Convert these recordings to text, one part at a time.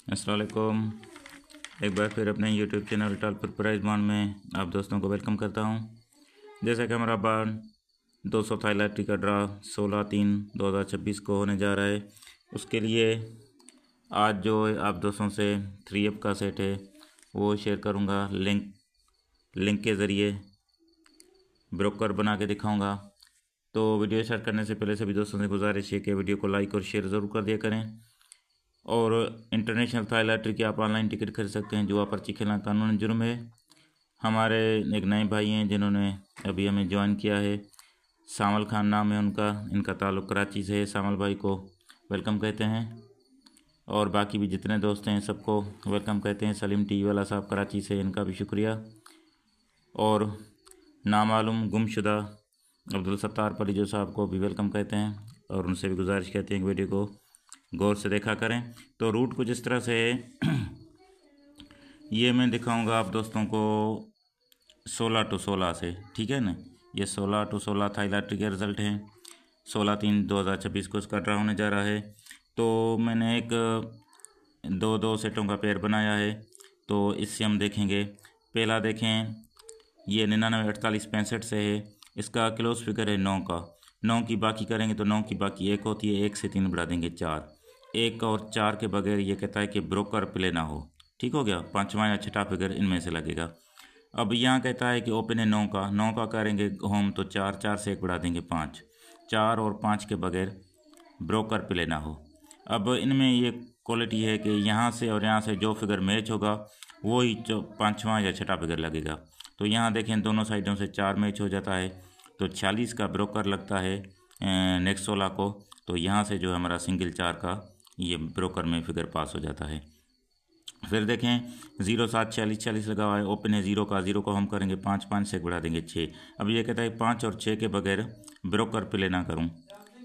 अस्सलाम वालेकुम। एक बार फिर अपने YouTube channel Talpur prize bond में आप दोस्तों को वेलकम करता हूं। जैसा कि हमारा बॉन्ड 200 थाई लॉटरी का ड्रा 16/3/2026 को होने जा रहा है, उसके लिए आज जो आप दोस्तों से 3F का सेट है वो शेयर करूंगा। लिंक के ज़रिए ब्रोकर बना के दिखाऊंगा। तो वीडियो स्टार्ट करने से पहले सभी दोस्तों से गुजारिश है कि वीडियो को लाइक और शेयर ज़रूर कर दिया करें। और इंटरनेशनल थाई लॉटरी की आप ऑनलाइन टिकट खरीद सकते हैं। जुआ पर्ची खेलना कानून जुर्म है। हमारे एक नए भाई हैं जिन्होंने अभी हमें ज्वाइन किया है, सामल खान नाम है उनका। इनका ताल्लुक़ कराची से है। सामल भाई को वेलकम कहते हैं और बाकी भी जितने दोस्त हैं सबको वेलकम कहते हैं। सलीम टी वाला साहब कराची से, इनका भी शुक्रिया। और नामालूम गुमशुदा अब्दुल सत्तार परिजो साहब को भी वेलकम कहते हैं और उनसे भी गुजारिश कहते हैं कि वीडियो को गौर से देखा करें। तो रूट कुछ इस तरह से है ये मैं दिखाऊंगा आप दोस्तों को 16/16 से, ठीक है ना। ये 16/16 थाई लॉटरी के रिज़ल्ट हैं। 16/3/2026 को इसका ड्रा होने जा रहा है। तो मैंने एक दो सेटों का पेयर बनाया है, तो इससे हम देखेंगे। पहला देखें, ये 99/48/65 से है। इसका क्लोज फिगर है 9 का। 9 की बाकी करेंगे तो 9 की बाकी 1 होती है। 1 से 3 बढ़ा देंगे 4। 1 और 4 के बगैर ये कहता है कि ब्रोकर प्ले ना हो। ठीक हो गया। पांचवा या छठा फिगर इनमें से लगेगा। अब यहाँ कहता है कि ओपन है 9 का। 9 का करेंगे होम तो 4। 4 से 1 बढ़ा देंगे 5। 4 और 5 के बगैर ब्रोकर प्ले ना हो। अब इनमें ये क्वालिटी है कि यहाँ से और यहाँ से जो फिगर मैच होगा वो ही पाँचवा या छठा फिगर लगेगा। तो यहाँ देखें दोनों साइडों से 4 मैच हो जाता है, तो 40 का ब्रोकर लगता है नेक्स्ट 16 को। तो यहाँ से जो हमारा सिंगल 4 का ये ब्रोकर में फिगर पास हो जाता है। फिर देखें 0 7 40 40 लगा हुआ है। ओपन है 0 का। 0 को हम करेंगे 5। 5 से बढ़ा देंगे 6। अब ये कहता है 5 और 6 के बगैर ब्रोकर प्ले ना करूं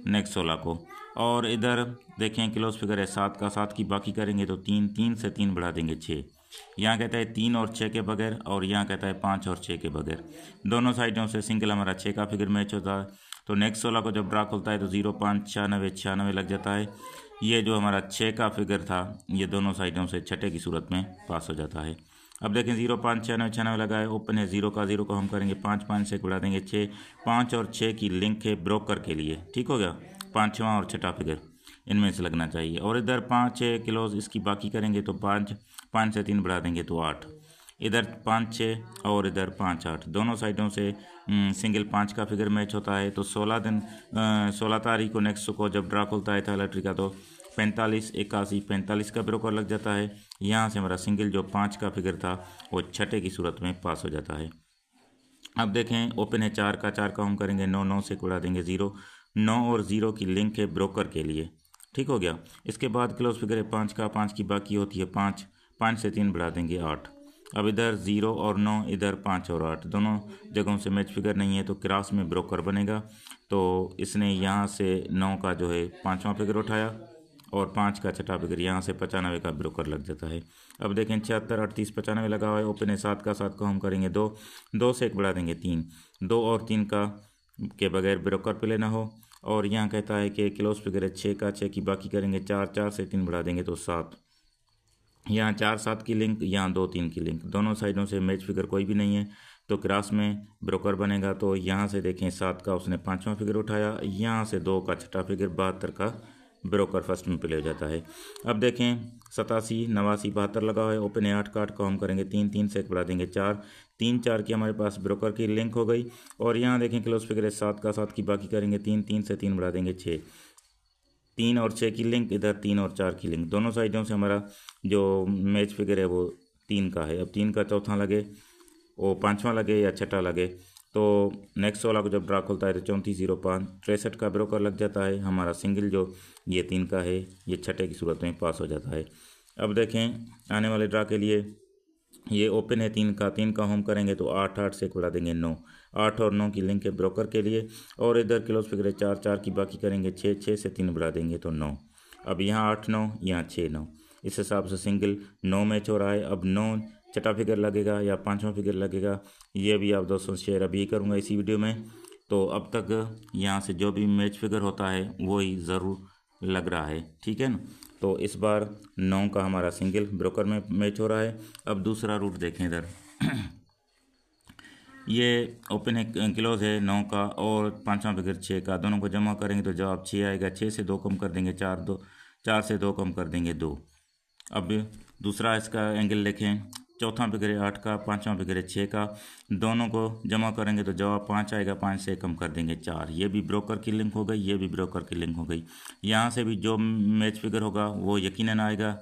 नेक्स्ट 16 को। और इधर देखें क्लोज फिगर है 7 का। 7 की बाकी करेंगे तो 3। 3 से 3 बढ़ा देंगे 6। यहाँ कहता है 3 और 6 के बगैर, और यहाँ कहता है 5 और 6 के बगैर। दोनों साइडों से सिंगल हमारा 6 का फिगर मैच होता है। तो नेक्स्ट 16 को जब ड्रा खुलता है तो 0 5 96 96 लग जाता है। ये जो हमारा 6 का फिगर था ये दोनों साइडों से छठे की सूरत में पास हो जाता है। अब देखें 0 5 96 96 लगा है। ओपन है 0 का। 0 को हम करेंगे 5। 5 से बढ़ा देंगे 6। 5 और 6 की लिंक है ब्रोकर के लिए। ठीक हो गया। पाँचवा और छठा फिगर इनमें से लगना चाहिए। और इधर 5 है क्लोज, इसकी बाकी करेंगे तो 5। 5 से 3 बढ़ा देंगे तो 8। इधर 5 6 और इधर 5 8, दोनों साइडों से सिंगल 5 का फिगर मैच होता है। तो 16 तारीख को नेक्स्ट को जब ड्रा खुलता है थाई लॉटरी का तो 45 81 45 का ब्रोकर लग जाता है। यहाँ से हमारा सिंगल जो 5 का फिगर था वो छठे की सूरत में पास हो जाता है। अब देखें ओपन है 4 का। 4 का हम करेंगे 9। 9 से उड़ा देंगे 0। 9 और 0 की लिंक है ब्रोकर के लिए। ठीक हो गया। इसके बाद क्लोज फिगर है 5 का। 5 की बाकी होती है 5। 5 से 3 बढ़ा देंगे 8। अब इधर 0 और 9, इधर 5 और 8, दोनों जगहों से मैच फिगर नहीं है तो क्रॉस में ब्रोकर बनेगा। तो इसने यहाँ से 9 का जो है 5वां फिगर उठाया और 5 का छठा फिगर यहाँ से 95 का ब्रोकर लग जाता है। अब देखें 76 38 95 लगा हुआ है। ओपन है 7 का। 7 को हम करेंगे 2। 2 से 1 बढ़ा देंगे 3। 2 और 3 का के बगैर ब्रोकर पे लेना हो। और यहाँ कहता है कि क्लोज फिगर है 6 का। 6 की बाकी करेंगे 4। 4 से 3 बढ़ा देंगे तो 7। यहाँ 4 7 की लिंक, यहाँ 2 3 की लिंक, दोनों साइडों से मैच फिगर कोई भी नहीं है तो क्रॉस में ब्रोकर बनेगा। तो यहाँ से देखें 7 का उसने 5वां फिगर उठाया, यहाँ से 2 का छठा फिगर 72 का ब्रोकर फर्स्ट में प्ले हो जाता है। अब देखें 87 89 72 लगा हुआ है। ओपन है 8 का। 8 को हम करेंगे 3। 3 से 1 बढ़ा देंगे 4। 3 4 की हमारे पास ब्रोकर की लिंक हो गई। और यहाँ देखें क्लोज फिगर है 7 का। 7 की बाकी करेंगे 3। 3 से 3 बढ़ा देंगे 6। 3 और 6 की लिंक, इधर 3 और 4 की लिंक, दोनों साइडों से हमारा जो मैच फिगर है वो 3 का है। अब 3 का चौथा लगे, वो 5वां लगे या छठा लगे तो नेक्स्ट 16 को जब ड्रा खुलता है तो 34 0 5 63 का ब्रोकर लग जाता है। हमारा सिंगल जो ये 3 का है ये छठे की सूरत में पास हो जाता है। अब देखें आने वाले ड्रा के लिए ये ओपन है 3 का। 3 का होम करेंगे तो 8। 8 से बढ़ा देंगे 9। 8 और 9 की लिंक है ब्रोकर के लिए। और इधर क्लोज फिगर है 4। 4 की बाकी करेंगे 6। 6 से 3 बढ़ा देंगे तो 9। अब यहाँ 8 9, यहाँ 6 9, इस हिसाब से सिंगल 9 मैच हो रहा है। अब 9 छठा फिगर लगेगा या 5वां फिगर लगेगा, ये भी आप दोस्तों से शेयर अभी करूँगा इसी वीडियो में। तो अब तक यहाँ से जो भी मैच फिगर होता है वो ही ज़रूर लग रहा है, ठीक है ना। तो इस बार 9 का हमारा सिंगल ब्रोकर में मैच हो रहा है। अब दूसरा रूट देखें इधर ये ओपन है, क्लोज है 9 का और पाँचवा फिगर 6 का, दोनों को जमा करेंगे तो जवाब 6 आएगा। 6 से 2 कम कर देंगे 4, 4 से 2 कम कर देंगे 2। अब दूसरा इसका एंगल देखें, चौथा फिगर है 8 का, पाँचवा फिगर है 6 का, दोनों को जमा करेंगे तो जवाब 5 आएगा। 5 से कम कर देंगे 4। ये भी ब्रोकर की लिंक हो गई, ये भी ब्रोकर की लिंक हो गई। यहाँ से भी जो मैच फिगर होगा वो यकीनन आएगा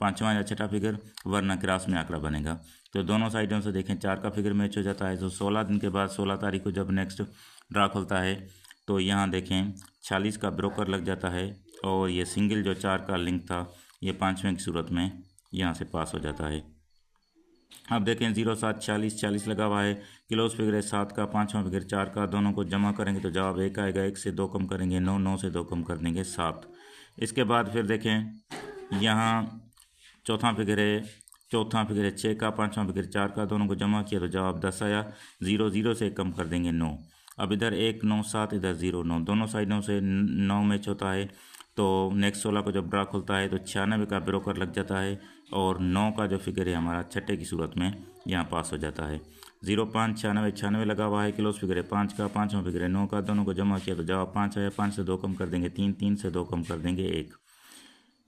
पाँचवा या छठा फिगर, वरना क्रॉस में आंकड़ा बनेगा। तो दोनों साइडों से देखें 4 का फिगर मैच हो जाता है। तो 16 दिन के बाद 16 तारीख को जब नेक्स्ट ड्रा खुलता है तो यहाँ देखें 46 का ब्रोकर लग जाता है और ये सिंगल जो 4 का लिंक था ये पाँचवें की सूरत में यहाँ से पास हो जाता है। अब देखें 0, 7, 40, 40 लगा हुआ है। क्लोज फिगर है 7 का, पाँचवा फिगर 4 का, दोनों को जमा करेंगे तो जवाब 1 आएगा। 1 से 2 कम करेंगे 9, 9 से 2 कम कर देंगे 7। इसके बाद फिर देखें यहाँ चौथा फिगर है 6 का, पाँचवा फिगर 4 का, दोनों को जमा किया तो जवाब 10 आया। 0, 0 से कम कर देंगे 9। अब इधर 1, 9, 7, इधर 0, 9, दोनों साइडों से 9 मैच होता है। तो नेक्स्ट 16 को जब ड्रा खुलता है तो 96 का ब्रोकर लग जाता है और 9 का जो फिगर है हमारा छठे की सूरत में यहाँ पास हो जाता है। 0, 5, 96, 96 लगा हुआ है। क्लोज फिगर है 5 का, पाँचवा फिगर है 9 का, दोनों को जमा किया तो जवाब 5 आया। 5 से 2 कम कर देंगे 3, 3 से 2 कम कर देंगे 1।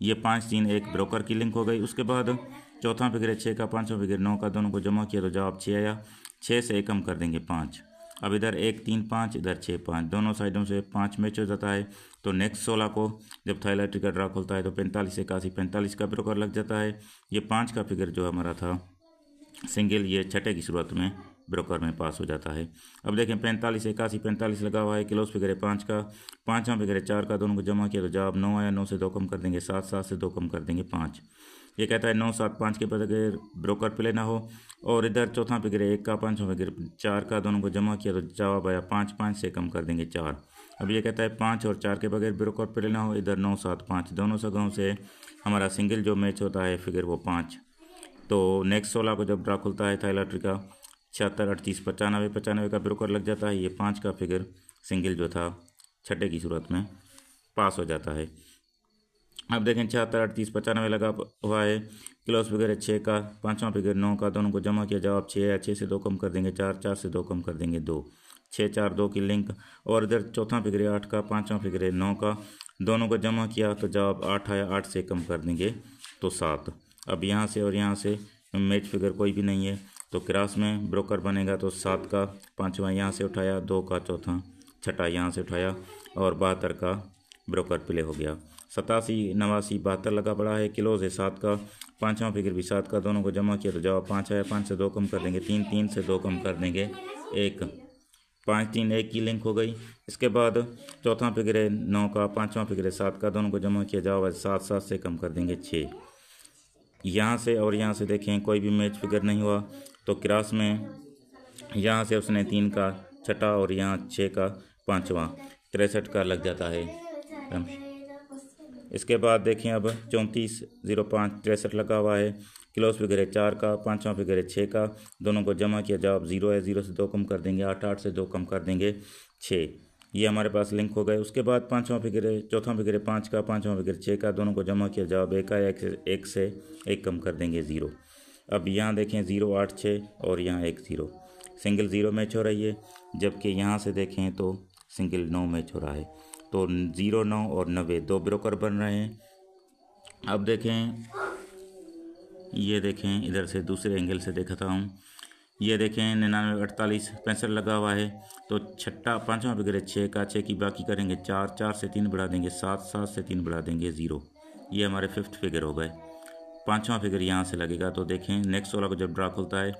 ये 5, 3, 1 ब्रोकर की लिंक हो गई। उसके बाद चौथा फिगर है 6 का, पाँचवा फिगर 9 का, दोनों को जमा किया तो जवाब 6 आया। 6 से 1 कम कर देंगे 5। अब इधर 1, 3, 5, इधर 6, 5, दोनों साइडों से 5 मैच हो जाता है। तो नेक्स्ट 16 को जब थाईलैंड का ड्रा खुलता है तो 45, 81, 45 का ब्रोकर लग जाता है। ये 5 का फिगर जो हमारा था सिंगल, ये छठे की सूरत में ब्रोकर में पास हो जाता है। अब देखें 45, 81, 45 लगा हुआ है। क्लोज फिगर है 5 का, पाँचवा फिगर है 4 का, दोनों को जमा किया तो जवाब 9 आया। 9 से 2 कम कर देंगे 7, 7 से 2 कम कर देंगे 5। ये कहता है 9, 7, 5 के बगैर ब्रोकर प्ले ना हो। और इधर चौथा फिगर है 1 का, पाँचवा फिगर 4 का, दोनों को जमा किया तो जवाब आया 5, 5 से कम कर देंगे 4। अब ये कहता है 5 और 4 के बगैर ब्रोकर प्ले ना हो। इधर 9, 7, 5 दोनों जगहों से हमारा सिंगल जो मैच होता है फिगर वो 5। तो नेक्स्ट 16 को जब ड्रा खुलता है थाईलैंड का 76, 38, 95, 95 का ब्रोकर लग जाता है। ये 5 का फिगर सिंगल जो था छठे की सूरत में पास हो जाता है। अब देखें 76, 38, 95 लगा हुआ है। क्लोज फिगर है 6 का, पाँचवा फिगर 9 का, दोनों को जमा किया जवाब 6 है। 6 से 2 कम कर देंगे 4, 4 से 2 कम कर देंगे 2। 6, 4, 2 की लिंक। और इधर चौथा फिगर है 8 का, पाँचवा फिगर है 9 का, दोनों को जमा किया तो जवाब 8 आया। 8 से कम कर देंगे तो 7। अब यहाँ से और यहाँ से मैच फिगर कोई भी नहीं है तो क्रॉस में ब्रोकर बनेगा। तो 7 का पाँचवा यहाँ से उठाया, 2 का चौथा, छठा यहाँ से उठाया और 72 का ब्रोकर प्ले हो गया। 87, 89, 72 लगा पड़ा है। क्लोज है 7 का, पाँचवा फिगर भी 7 का, दोनों को जमा किया तो जवाब 5 आया। 5 से 2 कम कर देंगे 3, 3 से 2 कम कर देंगे 1। 5, 3, 1 की लिंक हो गई। इसके बाद चौथा फिगर है 9 का, पाँचवा फिगर है 7 का, दोनों को जमा किया जवाब 7, 7 से कम कर देंगे 6। यहाँ से और यहाँ से देखें कोई भी मैच फिगर नहीं हुआ तो क्रॉस में यहाँ से उसने 3 का छठा और यहाँ 6 का पाँचवा, 63 का लग जाता है। इसके बाद देखें अब 34, 05, 63 लगा हुआ है। क्लोज फिगर है 4 का, पाँचवा फिगर है 6 का, दोनों को जमा किया जवाब 0 है। 0 से 2 कम कर देंगे 8, 8 से 2 कम कर देंगे 6। ये हमारे पास लिंक हो गए। उसके बाद पाँचवा फिगर है, चौथा फिगर है 5 का, पाँचवा फिगर 6 का, दोनों को जमा किया जवाब 1 आया। 1 से 1 कम कर देंगे 0। अब यहाँ देखें 0, 8, 6 और यहाँ 1, 0, सिंगल 0 मैच हो रही है। जबकि यहाँ से देखें तो सिंगल 9 मैच हो रहा है। तो 0, 9 और 90 दो ब्रोकर बन रहे हैं। अब देखें, ये देखें इधर से दूसरे एंगल से देखता हूँ। ये देखें 99, 48, 65 लगा हुआ है। तो छठा पाँचवा फिगर है 6 का, 6 की बाकी करेंगे 4, 4 से 3 बढ़ा देंगे 7, 7 से 3 बढ़ा देंगे 0। ये हमारे 5th फिगर हो गए। पाँचवा फिगर यहाँ से लगेगा। तो देखें नेक्स्ट 16 को जब ड्रा खुलता है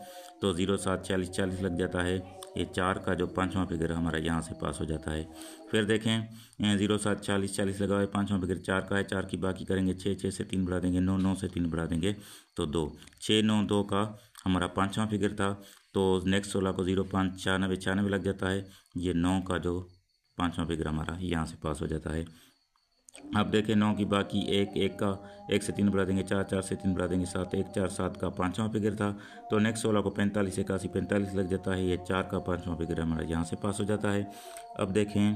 तो 0, 7, 40, 40 लग जाता है। ये 4 का जो पाँचवा फिगर हमारा यहाँ से पास हो जाता है। फिर देखें 0, 7, 40, 40 लगा हुआ है। पाँचवा फिगर 4 का है। 4 की बाकी करेंगे 6, 6 से 3 बढ़ा देंगे 9, 9 से 3 बढ़ा देंगे तो 2। 6, 9, 2 का हमारा पाँचवा फिगर था। तो नेक्स्ट 16 को 0, 5, 96, 96 लग जाता है। ये 9 का जो पाँचवा फिगर हमारा यहाँ से पास हो जाता है। अब देखें 9 की बाकी 1, 1 का 1 से 3 बढ़ा देंगे 4, 4 से 3 बढ़ा देंगे 7, 1, 4, 7 का पाँचवा फिगर था। तो नेक्स्ट 16 को 45, 81, 45 लग जाता है। ये 4 का पाँचवा फिगर हमारा यहाँ से पास हो जाता है। अब देखें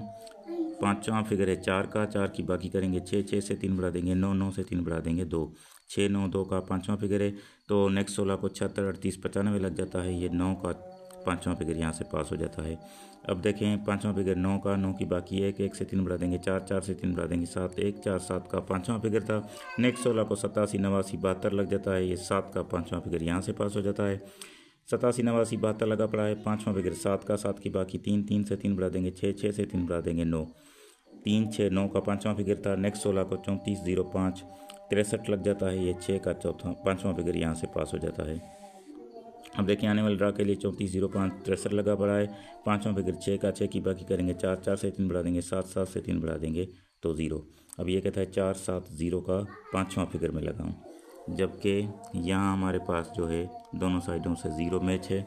पाँचवा फिगर है 4 का, 4 की बाकी करेंगे 6, 6 से 3 बढ़ा देंगे 9, 9 से 3 बढ़ा देंगे 2, 6, 9, 2 का पाँचवा फिगर है। तो नेक्स्ट 16 को 76, 38, 95 लग जाता है। ये 9 का पाँचवा फिगर यहाँ से पास हो जाता है। अब देखें पाँचवा फिगर 9 का, 9 की बाकी 1, 1 से 3 बढ़ा देंगे 4, 4 से 3 बढ़ा देंगे 7, 1, 4, 7 का पाँचवा फिगर था। नेक्स्ट 16 को 87, 89, 72 लग जाता है। ये 7 का पाँचवा फिगर यहाँ से पास हो जाता है। 87, 89, 72 लगा पड़ा है। पाँचवा फिगर 7 का, 7 की बाकी 3, 3 से 3 बढ़ा देंगे 6, 6 से 3 बढ़ा देंगे 9, 3, 6, 9 का पाँचवा फिगर था। नेक्स्ट 16 को 34, 05, 63 लग जाता है। ये 6 का पाँचवा फिगर यहाँ से पास हो जाता है। अब देखिए आने वाले ड्रा के लिए 34, 05, 63 लगा पड़ा है। पाँचवा फिगर 6 का, 6 की बाकी करेंगे 4, 4 से 3 बढ़ा देंगे 7, 7 से 3 बढ़ा देंगे तो 0। अब ये कहता है 4, 7, 0 का पाँचवा फिगर में लगाऊं, जबकि यहाँ हमारे पास जो है दोनों साइडों से 0 मैच है,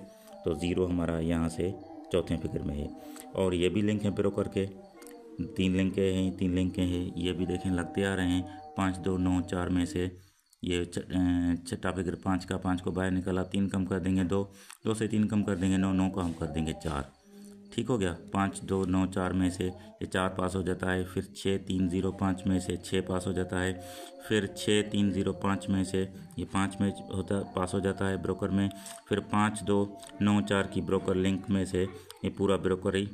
तो 0 हमारा यहाँ से चौथे फिगर में है। और ये भी लिंक है ब्रोकर के, 3 लिंक हैं, 3 लिंक हैं, ये भी देखें लगते आ रहे हैं। 5, 2, 9, 4 में से ये छठा फिगर 5 का, 5 को बाहर निकाला, 3 कम कर देंगे 2, 2 से 3 कम कर देंगे 9, 9 को हम कर देंगे 4। ठीक हो गया। 5, 2, 9, 4 में से ये 4 पास हो जाता है। फिर 6, 3, 0, 5 में से 6 पास हो जाता है। फिर 6, 3, 0, 5 में से ये 5 में पास हो जाता है ब्रोकर में। फिर 5, 2, 9, 4 की ब्रोकर लिंक में से ये पूरा ब्रोकर ही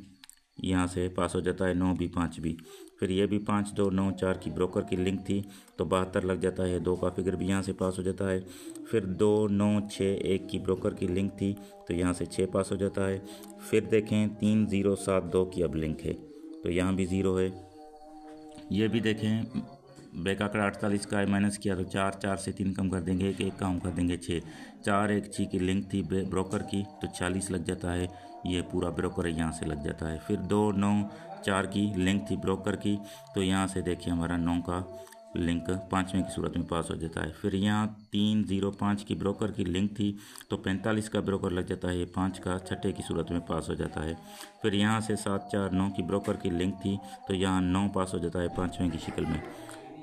यहाँ से पास हो जाता है, 9 भी 5 भी। फिर ये भी 5, 2, 9, 4 की ब्रोकर की लिंक थी तो 72 लग जाता है। 2 का फिगर भी यहाँ से पास हो जाता है। फिर 2, 9, 6, 1 की ब्रोकर की लिंक थी तो यहाँ से 6 पास हो जाता है। फिर देखें 3, 0, 7, 2 की अब लिंक है तो यहाँ भी 0 है। ये भी देखें बैक आंकड़ा 48 का माइनस किया तो 4, 4 से 3 कम कर देंगे 1, 1 का हम कर देंगे 6, 4, 1, 6 की लिंक थी ब्रोकर की तो 40 लग जाता है। ये पूरा ब्रोकर यहाँ से लग जाता है। फिर 2, 9, 4 की लिंक थी ब्रोकर की तो यहाँ से देखिए हमारा 9 का लिंक पाँचवें की सूरत में पास हो जाता है। फिर यहाँ 3, 0, 5 की ब्रोकर की लिंक थी तो 45 का ब्रोकर लग जाता है। ये 5 का छठे की सूरत में पास हो जाता है। फिर यहाँ से 7, 4, 9 की ब्रोकर की लिंक थी तो यहाँ 9 पास हो जाता है पाँचवें की शक्ल में।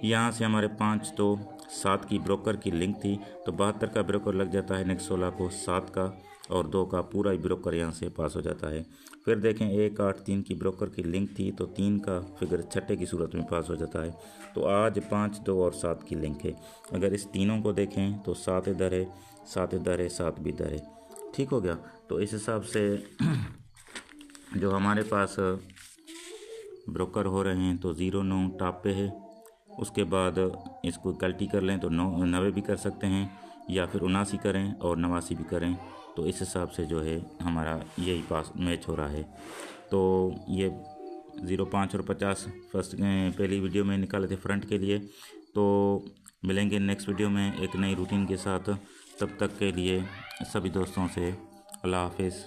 यहाँ से हमारे 5, 2, 7 की ब्रोकर की लिंक थी तो 72 का ब्रोकर लग जाता है। नेक्स्ट 16 को 7 का और 2 का पूरा ही ब्रोकर यहाँ से पास हो जाता है। फिर देखें 1, 8, 3 की ब्रोकर की लिंक थी तो 3 का फिगर छठे की सूरत में पास हो जाता है। तो आज 5, 2 और 7 की लिंक है। अगर इस तीनों को देखें तो 7 इधर है, 7 इधर है, 7 भी इधर है। ठीक हो गया। तो इस हिसाब से जो हमारे पास ब्रोकर हो रहे हैं तो 0, 9 टॉप पे है। उसके बाद इसको गलती कर लें तो 90 भी कर सकते हैं या फिर 79 करें और 89 भी करें। तो इस हिसाब से जो है हमारा यही पास मैच हो रहा है। तो ये 0, 5 और 50 फर्स्ट पहली वीडियो में निकाले थे फ्रंट के लिए। तो मिलेंगे नेक्स्ट वीडियो में एक नई रूटीन के साथ। तब तक के लिए सभी दोस्तों से अल्लाह हाफिज़।